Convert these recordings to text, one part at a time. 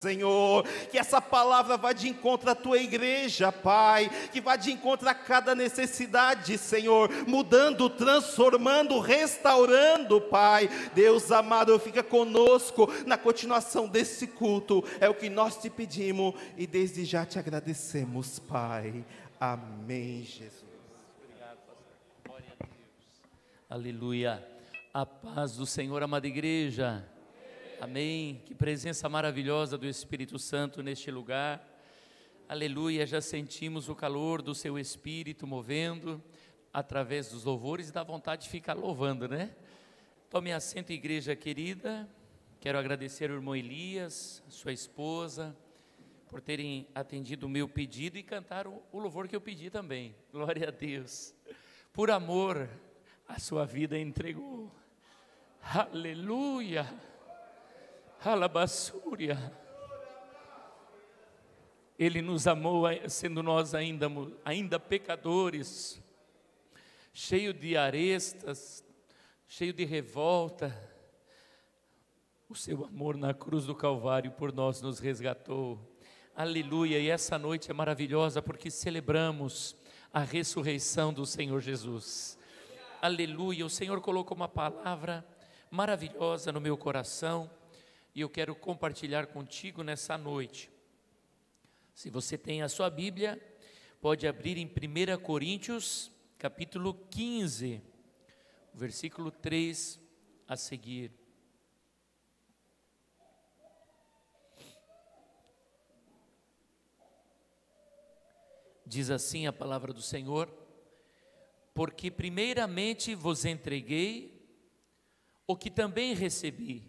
Senhor, que essa palavra vá de encontro à tua igreja, Pai, que vá de encontro a cada necessidade, Senhor, mudando, transformando, restaurando, Pai. Deus amado, fica conosco na continuação desse culto, é o que nós te pedimos e desde já te agradecemos, Pai. Amém, Jesus. Obrigado, pastor. Glória a Deus. Aleluia. A paz do Senhor, amada igreja. Amém. Que presença maravilhosa do Espírito Santo neste lugar. Aleluia. Já sentimos o calor do seu Espírito movendo através dos louvores e dá vontade de ficar louvando, né? Tome assento, igreja querida. Quero agradecer ao irmão Elias, sua esposa, por terem atendido o meu pedido e cantaram o louvor que eu pedi também. Glória a Deus. Por amor, a sua vida entregou. Aleluia. Alabassúria. Ele nos amou, sendo nós ainda pecadores, cheio de arestas, cheio de revolta. O seu amor na cruz do Calvário por nós nos resgatou. Aleluia. E essa noite é maravilhosa porque celebramos a ressurreição do Senhor Jesus. Aleluia. O Senhor colocou uma palavra maravilhosa no meu coração e eu quero compartilhar contigo nessa noite. Se você tem a sua Bíblia, pode abrir em 1 Coríntios, capítulo 15, versículo 3 a seguir. Diz assim a palavra do Senhor: porque primeiramente vos entreguei o que também recebi,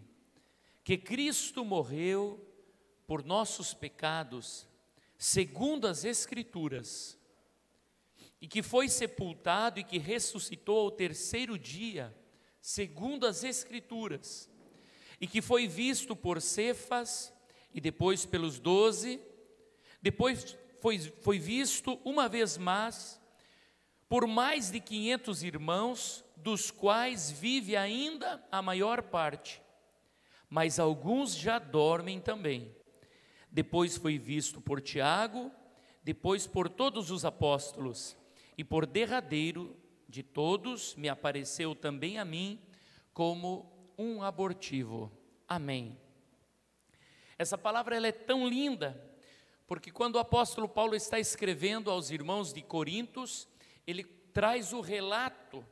que Cristo morreu por nossos pecados, segundo as Escrituras, e que foi sepultado e que ressuscitou ao terceiro dia, segundo as Escrituras, e que foi visto por Cefas e depois pelos 12, depois foi visto uma vez mais por mais de 500 irmãos, dos quais vive ainda a maior parte, mas alguns já dormem também. Depois foi visto por Tiago, depois por todos os apóstolos, e por derradeiro de todos me apareceu também a mim como um abortivo. Amém. Essa palavra ela é tão linda, porque quando o apóstolo Paulo está escrevendo aos irmãos de Corintos, ele traz o relato,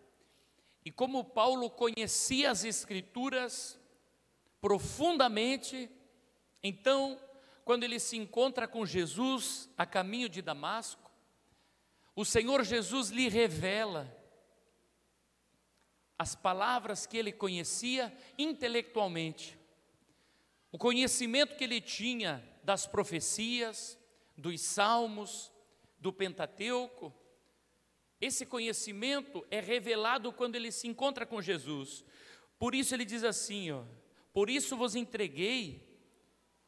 e como Paulo conhecia as Escrituras profundamente, então, quando ele se encontra com Jesus a caminho de Damasco, o Senhor Jesus lhe revela as palavras que ele conhecia intelectualmente, o conhecimento que ele tinha das profecias, dos salmos, do Pentateuco. Esse conhecimento é revelado quando ele se encontra com Jesus. Por isso ele diz assim, por isso vos entreguei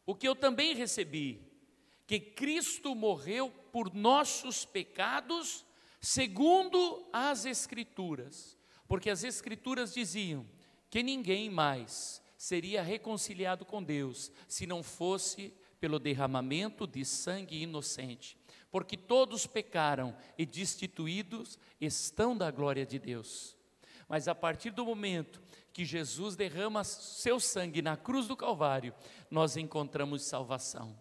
o que eu também recebi, que Cristo morreu por nossos pecados, segundo as Escrituras, porque as Escrituras diziam que ninguém mais seria reconciliado com Deus, se não fosse pelo derramamento de sangue inocente, porque todos pecaram e destituídos estão da glória de Deus. Mas a partir do momento que Jesus derrama seu sangue na cruz do Calvário, nós encontramos salvação.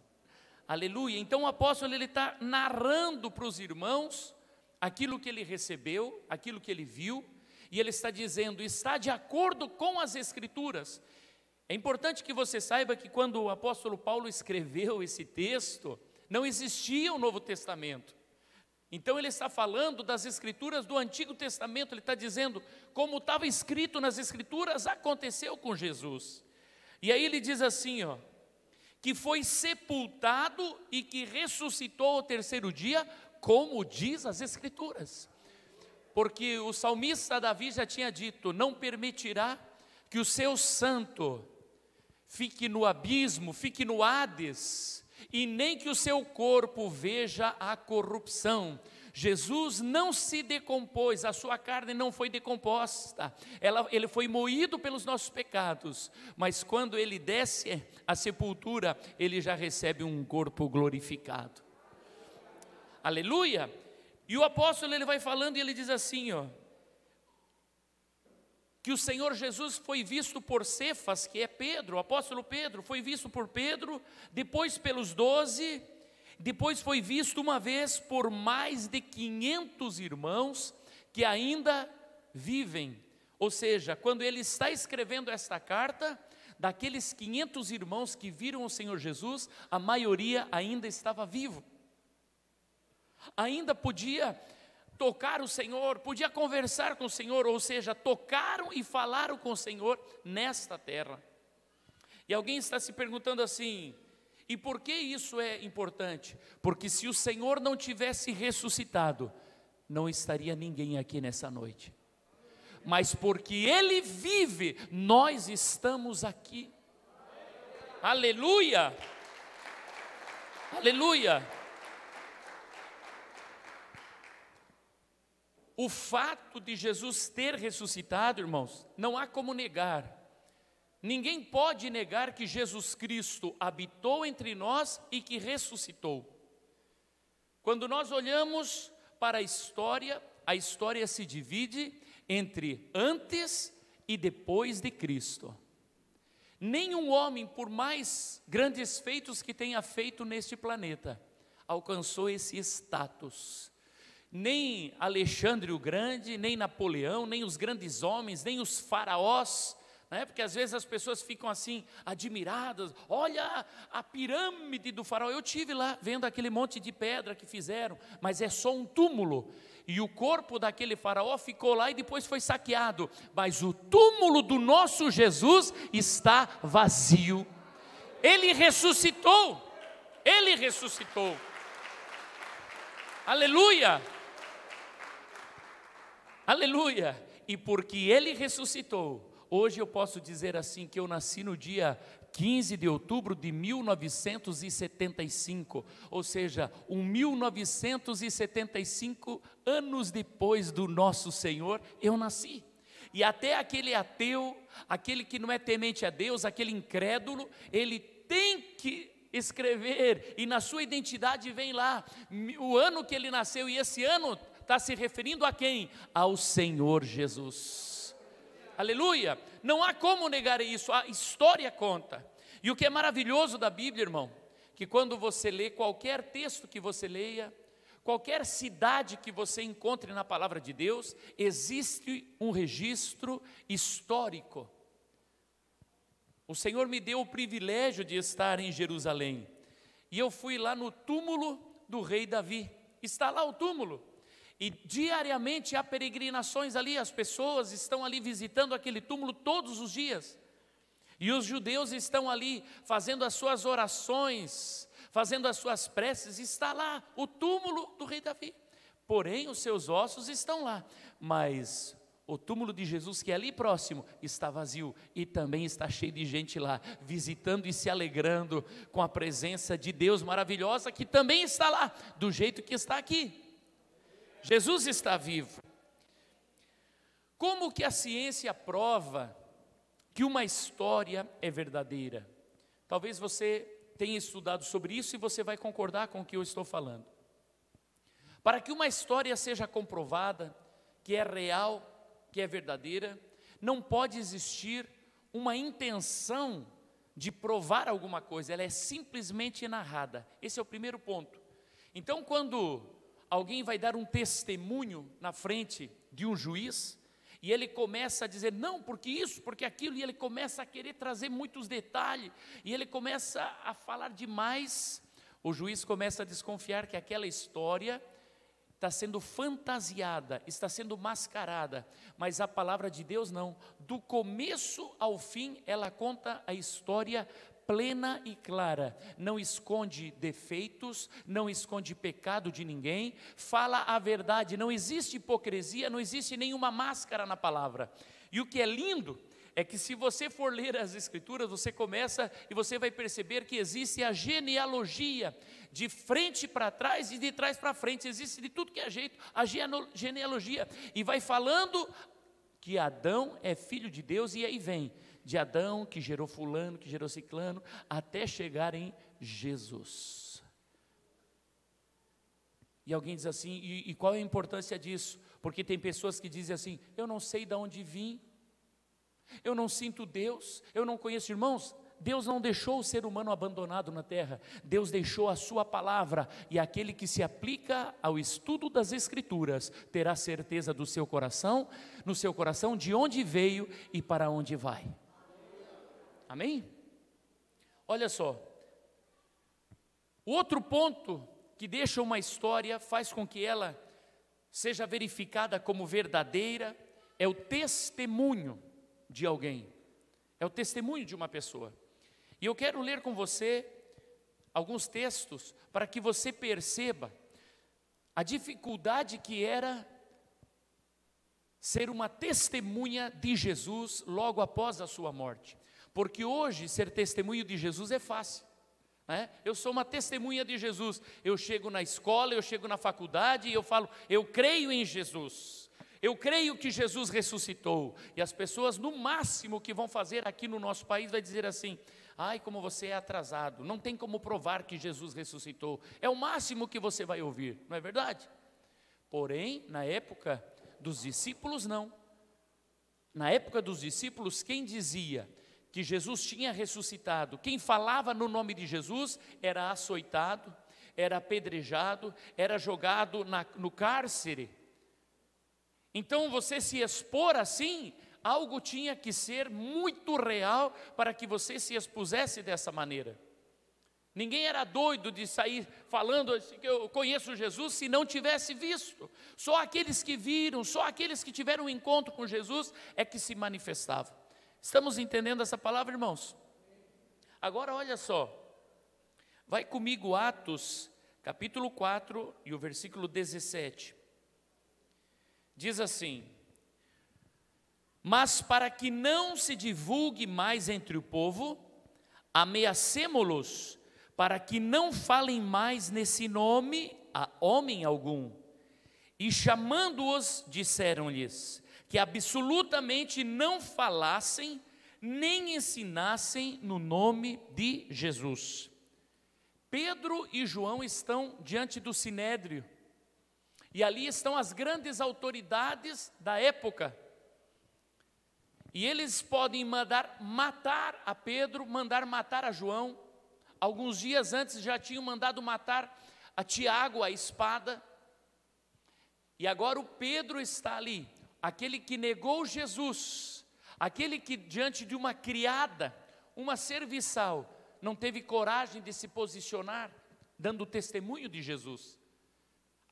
Aleluia. Então o apóstolo ele está narrando para os irmãos aquilo que ele recebeu, aquilo que ele viu, e ele está dizendo, está de acordo com as Escrituras. É importante que você saiba que quando o apóstolo Paulo escreveu esse texto, não existia o Novo Testamento. Então ele está falando das Escrituras do Antigo Testamento, ele está dizendo, como estava escrito nas Escrituras, aconteceu com Jesus. E aí ele diz assim, que foi sepultado e que ressuscitou ao terceiro dia, como diz as Escrituras. Porque o salmista Davi já tinha dito, não permitirá que o seu santo fique no abismo, fique no Hades, e nem que o seu corpo veja a corrupção. Jesus não se decompôs, a sua carne não foi decomposta, ele foi moído pelos nossos pecados, mas quando ele desce à sepultura, ele já recebe um corpo glorificado. Aleluia! E o apóstolo, ele vai falando e ele diz assim, que o Senhor Jesus foi visto por Cefas, que é Pedro, o apóstolo Pedro, foi visto por Pedro, depois pelos 12, depois foi visto uma vez por mais de 500 irmãos que ainda vivem. Ou seja, quando ele está escrevendo esta carta, daqueles 500 irmãos que viram o Senhor Jesus, a maioria ainda estava vivo, ainda podia tocar o Senhor, podia conversar com o Senhor, ou seja, tocaram e falaram com o Senhor nesta terra. E alguém está se perguntando assim, e por que isso é importante? Porque se o Senhor não tivesse ressuscitado, não estaria ninguém aqui nessa noite. Mas porque Ele vive, nós estamos aqui. Aleluia! Aleluia! O fato de Jesus ter ressuscitado, irmãos, não há como negar. Ninguém pode negar que Jesus Cristo habitou entre nós e que ressuscitou. Quando nós olhamos para a história se divide entre antes e depois de Cristo. Nenhum homem, por mais grandes feitos que tenha feito neste planeta, alcançou esse status. Nem Alexandre o Grande, nem Napoleão, nem os grandes homens, nem os faraós, né? Porque às vezes as pessoas ficam assim, admiradas, olha a pirâmide do faraó, eu tive lá, vendo aquele monte de pedra que fizeram, mas é só um túmulo, e o corpo daquele faraó ficou lá e depois foi saqueado, mas o túmulo do nosso Jesus está vazio, Ele ressuscitou, aleluia, aleluia, e porque Ele ressuscitou, hoje eu posso dizer assim, que eu nasci no dia 15 de outubro de 1975, ou seja, 1975 anos depois do nosso Senhor, eu nasci. E até aquele ateu, aquele que não é temente a Deus, aquele incrédulo, ele tem que escrever, e na sua identidade vem lá, o ano que ele nasceu, e esse ano está se referindo a quem? Ao Senhor Jesus. Aleluia! Não há como negar isso, a história conta. E o que é maravilhoso da Bíblia, irmão, que quando você lê qualquer texto que você leia, qualquer cidade que você encontre na palavra de Deus, existe um registro histórico. O Senhor me deu o privilégio de estar em Jerusalém, e eu fui lá no túmulo do rei Davi, está lá o túmulo, e diariamente há peregrinações ali, as pessoas estão ali visitando aquele túmulo todos os dias, e os judeus estão ali fazendo as suas orações, fazendo as suas preces, está lá o túmulo do rei Davi, porém os seus ossos estão lá, mas o túmulo de Jesus, que é ali próximo, está vazio, e também está cheio de gente lá, visitando e se alegrando com a presença de Deus maravilhosa, que também está lá, do jeito que está aqui. Jesus está vivo. Como que a ciência prova que uma história é verdadeira? Talvez você tenha estudado sobre isso e você vai concordar com o que eu estou falando. Para que uma história seja comprovada, que é real, que é verdadeira, não pode existir uma intenção de provar alguma coisa, ela é simplesmente narrada. Esse é o primeiro ponto. Então, quando alguém vai dar um testemunho na frente de um juiz, e ele começa a dizer, não, porque isso, porque aquilo, e ele começa a querer trazer muitos detalhes, e ele começa a falar demais, o juiz começa a desconfiar que aquela história está sendo fantasiada, está sendo mascarada, mas a palavra de Deus não, do começo ao fim, ela conta a história plena e clara, não esconde defeitos, não esconde pecado de ninguém, fala a verdade, não existe hipocrisia, não existe nenhuma máscara na palavra. E o que é lindo é que se você for ler as Escrituras, você começa e você vai perceber que existe a genealogia, de frente para trás e de trás para frente, existe de tudo que é jeito, a genealogia, e vai falando que Adão é filho de Deus, e aí vem, de Adão, que gerou fulano, que gerou ciclano, até chegar em Jesus. E alguém diz assim, e qual é a importância disso? Porque tem pessoas que dizem assim, eu não sei de onde vim, eu não sinto Deus, eu não conheço. Irmãos, Deus não deixou o ser humano abandonado na terra, Deus deixou a sua palavra, e aquele que se aplica ao estudo das Escrituras, terá certeza do seu coração, no seu coração, de onde veio e para onde vai. Amém? Olha só, o outro ponto que deixa uma história, faz com que ela seja verificada como verdadeira, é o testemunho de alguém, é o testemunho de uma pessoa. E eu quero ler com você alguns textos para que você perceba a dificuldade que era ser uma testemunha de Jesus logo após a sua morte. Porque hoje ser testemunho de Jesus é fácil, né? Eu sou uma testemunha de Jesus, eu chego na escola, eu chego na faculdade e eu falo, eu creio em Jesus, eu creio que Jesus ressuscitou. E as pessoas no máximo que vão fazer aqui no nosso país vai dizer assim, ai como você é atrasado, não tem como provar que Jesus ressuscitou, é o máximo que você vai ouvir, não é verdade? Porém, na época dos discípulos não, na época dos discípulos quem dizia que Jesus tinha ressuscitado, quem falava no nome de Jesus era açoitado, era apedrejado, era jogado no cárcere. Então você se expor assim, algo tinha que ser muito real para que você se expusesse dessa maneira. Ninguém era doido de sair falando assim, que eu conheço Jesus, se não tivesse visto. Só aqueles que viram, só aqueles que tiveram um encontro com Jesus é que se manifestavam. Estamos entendendo essa palavra, irmãos? Agora olha só, vai comigo Atos, capítulo 4 e o versículo 17. Diz assim, mas para que não se divulgue mais entre o povo, ameacemo-los, para que não falem mais nesse nome a homem algum. E chamando-os, disseram-lhes, que absolutamente não falassem, nem ensinassem no nome de Jesus. Pedro e João estão diante do Sinédrio, e ali estão as grandes autoridades da época, e eles podem mandar matar a Pedro, mandar matar a João. Alguns dias antes já tinham mandado matar a Tiago, a espada, e agora o Pedro está ali, aquele que negou Jesus, aquele que diante de uma criada, uma serviçal, não teve coragem de se posicionar, dando testemunho de Jesus.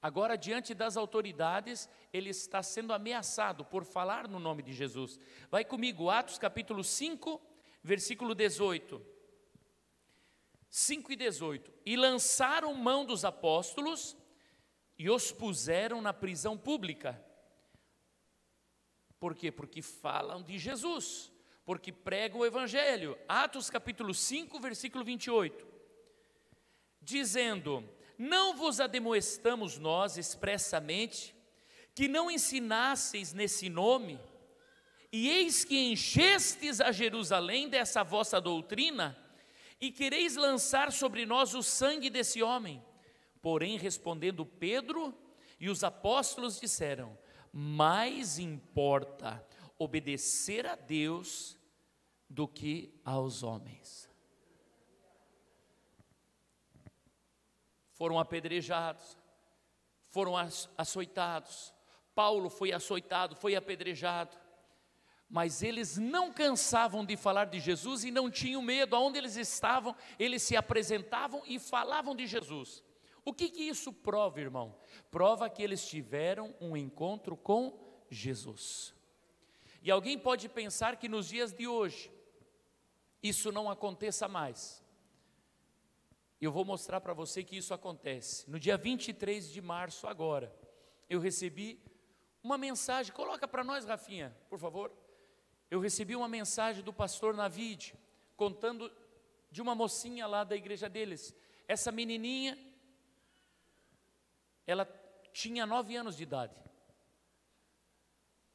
Agora diante das autoridades, ele está sendo ameaçado por falar no nome de Jesus. Vai comigo, Atos capítulo 5, versículo 18. 5 e 18. E lançaram mão dos apóstolos e os puseram na prisão pública. Por quê? Porque falam de Jesus, porque pregam o Evangelho. Atos capítulo 5, versículo 28. Dizendo, não vos admoestamos nós expressamente, que não ensinasseis nesse nome, e eis que enchestes a Jerusalém dessa vossa doutrina, e quereis lançar sobre nós o sangue desse homem. Porém, respondendo Pedro e os apóstolos disseram, mais importa obedecer a Deus do que aos homens. Foram apedrejados, foram açoitados. Paulo foi açoitado, foi apedrejado. Mas eles não cansavam de falar de Jesus e não tinham medo. Aonde eles estavam, eles se apresentavam e falavam de Jesus. O que isso prova, irmão? Prova que eles tiveram um encontro com Jesus. E alguém pode pensar que nos dias de hoje, isso não aconteça mais. Eu vou mostrar para você que isso acontece. No dia 23 de março agora, eu recebi uma mensagem, coloca para nós, Rafinha, por favor. eu recebi uma mensagem do pastor Navid, contando de uma mocinha lá da igreja deles. Essa menininha, ela tinha 9 anos de idade,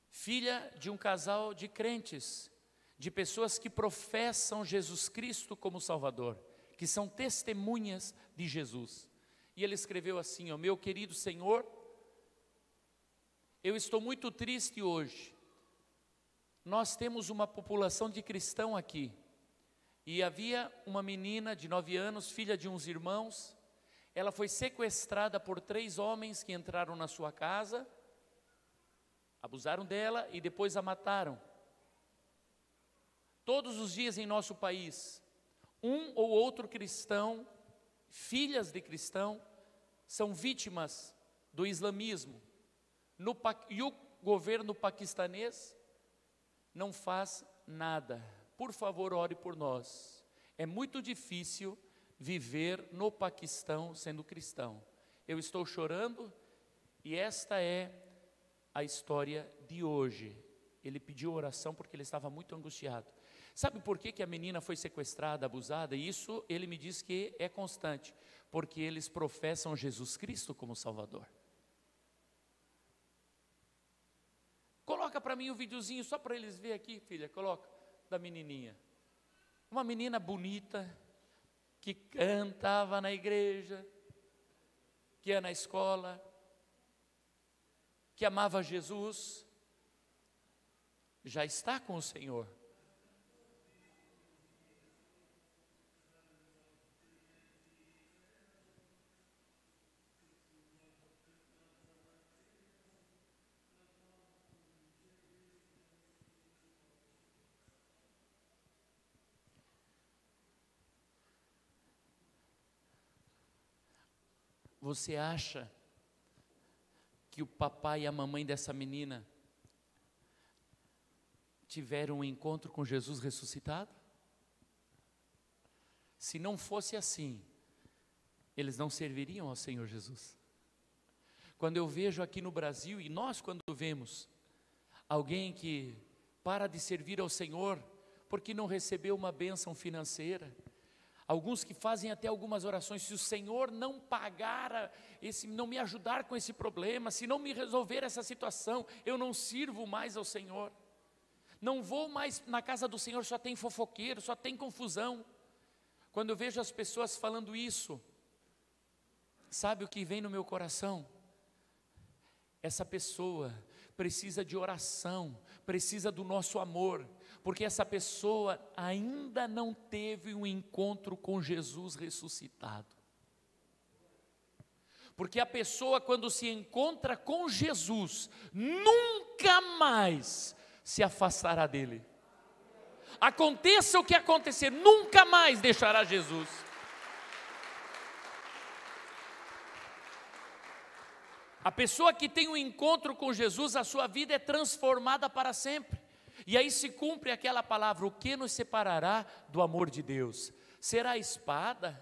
filha de um casal de crentes, de pessoas que professam Jesus Cristo como Salvador, que são testemunhas de Jesus. E ele escreveu assim: ó, meu querido Senhor, eu estou muito triste hoje. Nós temos uma população de cristão aqui, e havia uma menina de 9 anos, filha de uns irmãos. Ela foi sequestrada por 3 homens que entraram na sua casa, abusaram dela e depois a mataram. Todos os dias em nosso país, um ou outro cristão, filhas de cristão, são vítimas do islamismo. E o governo paquistanês não faz nada. Por favor, ore por nós. É muito difícil viver no Paquistão sendo cristão. Eu estou chorando e esta é a história de hoje. Ele pediu oração porque ele estava muito angustiado. Sabe por que a menina foi sequestrada, abusada? Isso ele me diz que é constante, porque eles professam Jesus Cristo como Salvador. Coloca para mim o videozinho, só para eles verem aqui, filha, coloca, da menininha. Uma menina bonita, que cantava na igreja, que ia na escola, que amava Jesus, já está com o Senhor. Você acha que o papai e a mamãe dessa menina tiveram um encontro com Jesus ressuscitado? Se não fosse assim, eles não serviriam ao Senhor Jesus. Quando eu vejo aqui no Brasil, e nós quando vemos alguém que para de servir ao Senhor porque não recebeu uma bênção financeira, alguns que fazem até algumas orações: se o Senhor não pagar, não me ajudar com esse problema, se não me resolver essa situação, eu não sirvo mais ao Senhor. Não vou mais na casa do Senhor, só tem fofoqueiro, só tem confusão. Quando eu vejo as pessoas falando isso, sabe o que vem no meu coração? Essa pessoa precisa de oração, precisa do nosso amor, porque essa pessoa ainda não teve um encontro com Jesus ressuscitado. Porque a pessoa, quando se encontra com Jesus, nunca mais se afastará dele. Aconteça o que acontecer, nunca mais deixará Jesus. A pessoa que tem um encontro com Jesus, a sua vida é transformada para sempre. E aí se cumpre aquela palavra: o que nos separará do amor de Deus? Será a espada?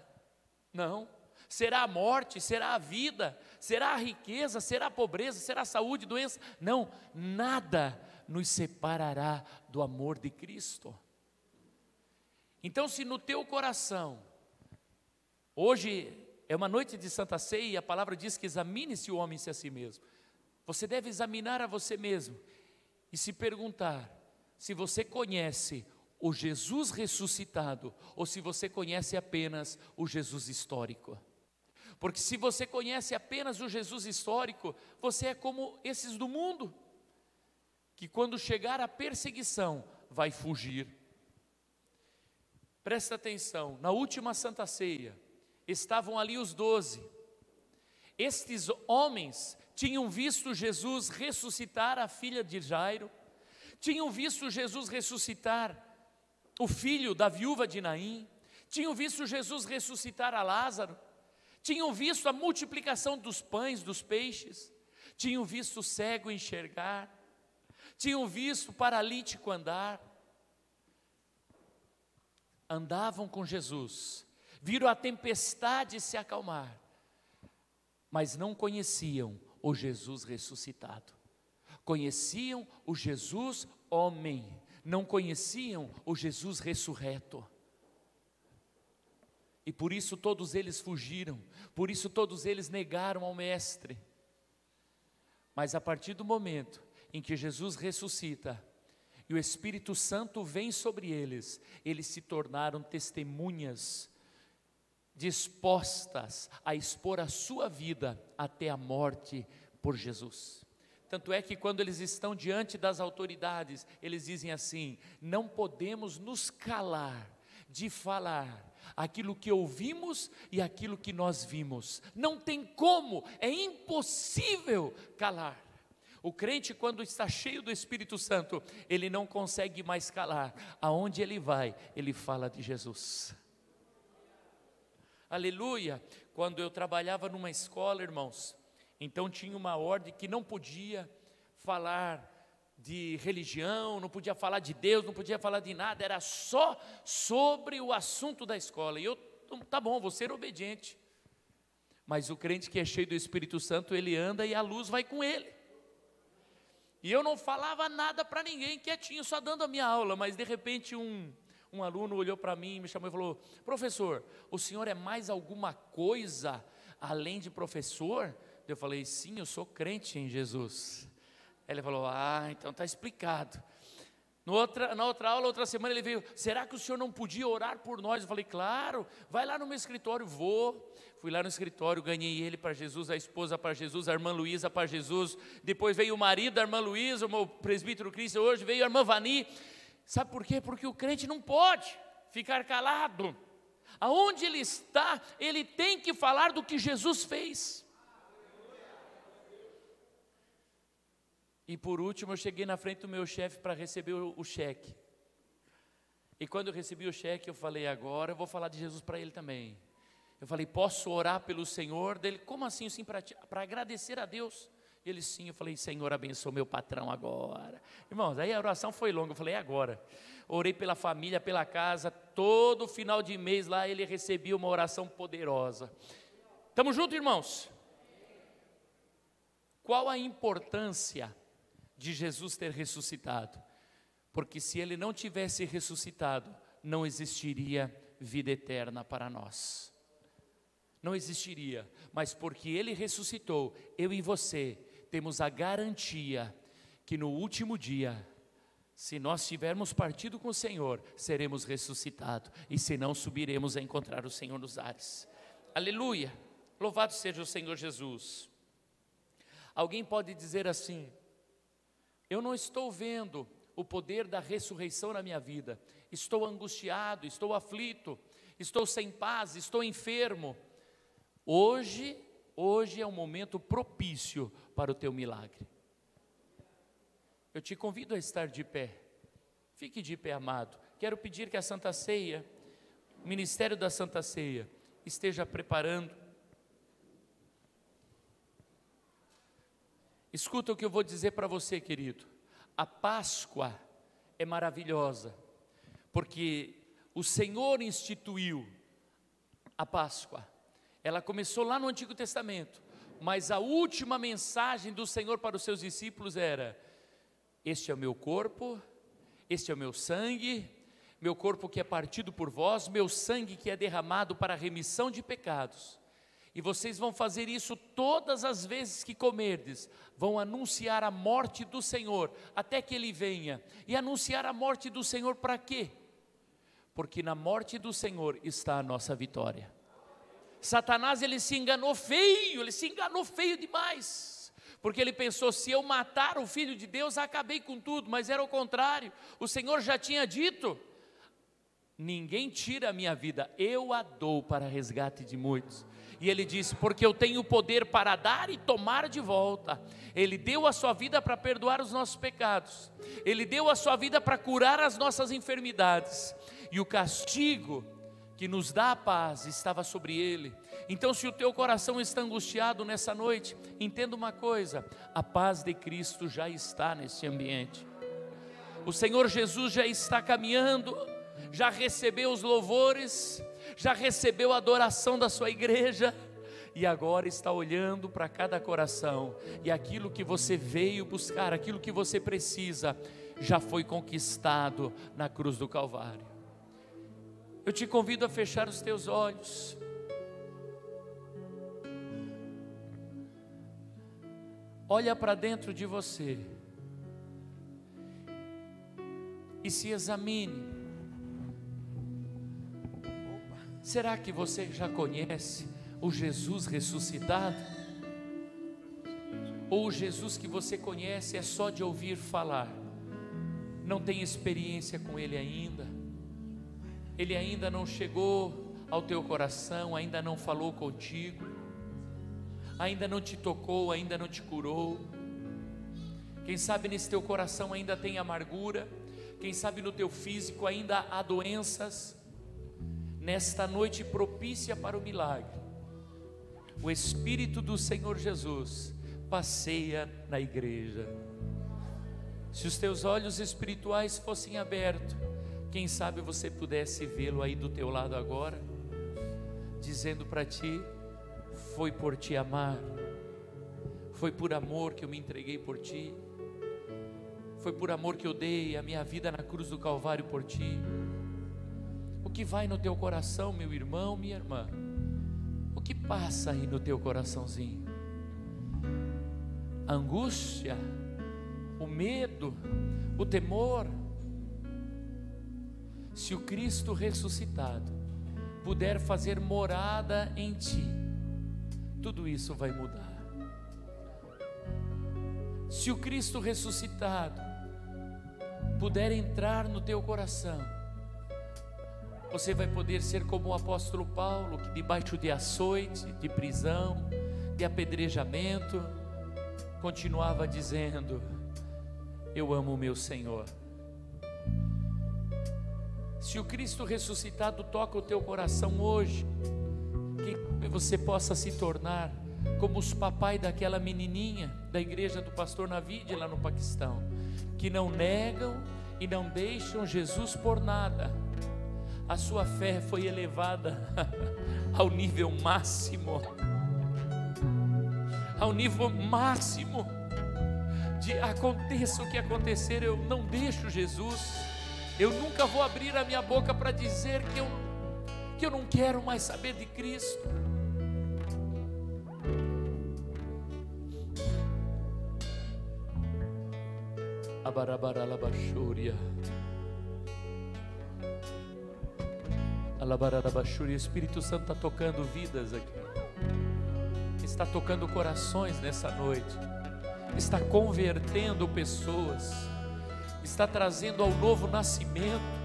Não. Será a morte? Será a vida? Será a riqueza? Será a pobreza? Será a saúde, doença? Não, nada nos separará do amor de Cristo. Então, se no teu coração, hoje é uma noite de Santa Ceia e a palavra diz que examine-se o homem-se a si mesmo. Você deve examinar a você mesmo e se perguntar se você conhece o Jesus ressuscitado ou se você conhece apenas o Jesus histórico. Porque se você conhece apenas o Jesus histórico, você é como esses do mundo, que quando chegar a perseguição, vai fugir. Presta atenção, na última Santa Ceia, estavam ali os 12. Estes homens tinham visto Jesus ressuscitar a filha de Jairo, tinham visto Jesus ressuscitar o filho da viúva de Naim, tinham visto Jesus ressuscitar a Lázaro, tinham visto a multiplicação dos pães, dos peixes, tinham visto o cego enxergar, tinham visto o paralítico andar, andavam com Jesus, viram a tempestade se acalmar, mas não conheciam o Jesus ressuscitado, conheciam o Jesus homem, não conheciam o Jesus ressurreto. E por isso todos eles fugiram, por isso todos eles negaram ao Mestre. Mas a partir do momento em que Jesus ressuscita, e o Espírito Santo vem sobre eles, eles se tornaram testemunhas, dispostas a expor a sua vida até a morte por Jesus. Tanto é que quando eles estão diante das autoridades, eles dizem assim: não podemos nos calar de falar aquilo que ouvimos e aquilo que nós vimos. Não tem como, é impossível calar. O crente, quando está cheio do Espírito Santo, ele não consegue mais calar. Aonde ele vai, ele fala de Jesus. Aleluia. Quando eu trabalhava numa escola, irmãos, então tinha uma ordem que não podia falar de religião, não podia falar de Deus, não podia falar de nada, era só sobre o assunto da escola. E eu, tá bom, vou ser obediente. Mas o crente que é cheio do Espírito Santo, ele anda e a luz vai com ele. E eu não falava nada para ninguém, quietinho, só dando a minha aula. Mas de repente um aluno olhou para mim, me chamou e falou: professor, o senhor é mais alguma coisa além de professor? Eu falei: sim, eu sou crente em Jesus. Ele falou: ah, então está explicado. Na outra aula, outra semana, ele veio: será que o senhor não podia orar por nós? Eu falei: claro, vai lá no meu escritório. Fui lá no escritório, ganhei ele para Jesus, a esposa para Jesus, a irmã Luísa para Jesus. Depois veio o marido da irmã Luísa, o meu presbítero Cristo. Hoje veio a irmã Vani. Sabe por quê? Porque o crente não pode ficar calado. Aonde ele está, ele tem que falar do que Jesus fez. E por último, eu cheguei na frente do meu chefe para receber o cheque. E quando eu recebi o cheque, eu falei: agora eu vou falar de Jesus para ele também. Eu falei: posso orar pelo Senhor? Dele: como assim? Assim, para agradecer a Deus? Ele: sim. Eu falei: Senhor, abençoa meu patrão agora. Irmãos, aí a oração foi longa. Eu falei: agora. Orei pela família, pela casa. Todo final de mês lá ele recebia uma oração poderosa. Estamos juntos, irmãos? Qual a importância de Jesus ter ressuscitado? Porque se ele não tivesse ressuscitado, não existiria vida eterna para nós. Não existiria. Mas porque ele ressuscitou, eu e você temos a garantia que no último dia, se nós tivermos partido com o Senhor, seremos ressuscitados, e se não, subiremos a encontrar o Senhor nos ares. Aleluia. Louvado seja o Senhor Jesus. Alguém pode dizer assim: eu não estou vendo o poder da ressurreição na minha vida, estou angustiado, estou aflito, estou sem paz, estou enfermo. Hoje é um momento propício para o teu milagre. Eu te convido a estar de pé. Fique de pé, amado. Quero pedir que a Santa Ceia, o ministério da Santa Ceia, esteja preparando. Escuta o que eu vou dizer para você, querido. A Páscoa é maravilhosa, porque o Senhor instituiu a Páscoa. Ela começou lá no Antigo Testamento, mas a última mensagem do Senhor para os seus discípulos era: este é o meu corpo, este é o meu sangue, meu corpo que é partido por vós, meu sangue que é derramado para a remissão de pecados. E vocês vão fazer isso todas as vezes que comerdes, vão anunciar a morte do Senhor, até que Ele venha. E anunciar a morte do Senhor para quê? Porque na morte do Senhor está a nossa vitória. Satanás, ele se enganou feio demais. Porque ele pensou: se eu matar o Filho de Deus, acabei com tudo. Mas era o contrário, o Senhor já tinha dito: ninguém tira a minha vida, eu a dou para resgate de muitos. E ele disse: porque eu tenho poder para dar e tomar de volta. Ele deu a sua vida para perdoar os nossos pecados, ele deu a sua vida para curar as nossas enfermidades, e o castigo que nos dá a paz estava sobre ele. Então, se o teu coração está angustiado nessa noite, entenda uma coisa: a paz de Cristo já está nesse ambiente. O Senhor Jesus já está caminhando, já recebeu os louvores, já recebeu a adoração da sua igreja, e agora está olhando para cada coração, e aquilo que você veio buscar, aquilo que você precisa, já foi conquistado na cruz do Calvário. Eu te convido a fechar os teus olhos. Olha para dentro de você e se examine. Será que você já conhece o Jesus ressuscitado? Ou o Jesus que você conhece é só de ouvir falar? Não tem experiência com Ele ainda? Ele ainda não chegou ao teu coração, ainda não falou contigo, ainda não te tocou, ainda não te curou. Quem sabe nesse teu coração ainda tem amargura, quem sabe no teu físico ainda há doenças. Nesta noite propícia para o milagre, o Espírito do Senhor Jesus passeia na igreja. Se os teus olhos espirituais fossem abertos, quem sabe você pudesse vê-lo aí do teu lado agora, dizendo para ti: foi por te amar, foi por amor que eu me entreguei por ti, foi por amor que eu dei a minha vida na cruz do Calvário por ti. O que vai no teu coração, meu irmão, minha irmã? O que passa aí no teu coraçãozinho? A angústia, o medo, o temor? Se o Cristo ressuscitado puder fazer morada em ti, tudo isso vai mudar. Se o Cristo ressuscitado puder entrar no teu coração, você vai poder ser como o apóstolo Paulo, que debaixo de açoite, de prisão, de apedrejamento, continuava dizendo: eu amo o meu Senhor. Se o Cristo ressuscitado toca o teu coração hoje, que você possa se tornar como os papais daquela menininha da igreja do pastor Navid lá no Paquistão, que não negam e não deixam Jesus por nada. A sua fé foi elevada ao nível máximo, ao nível máximo de aconteça o que acontecer, eu não deixo Jesus. Eu nunca vou abrir a minha boca para dizer que eu não quero mais saber de Cristo. Abarabaralabachúria, alabarabachúria. Espírito Santo está tocando vidas aqui, está tocando corações nessa noite, está convertendo pessoas, está trazendo ao novo nascimento.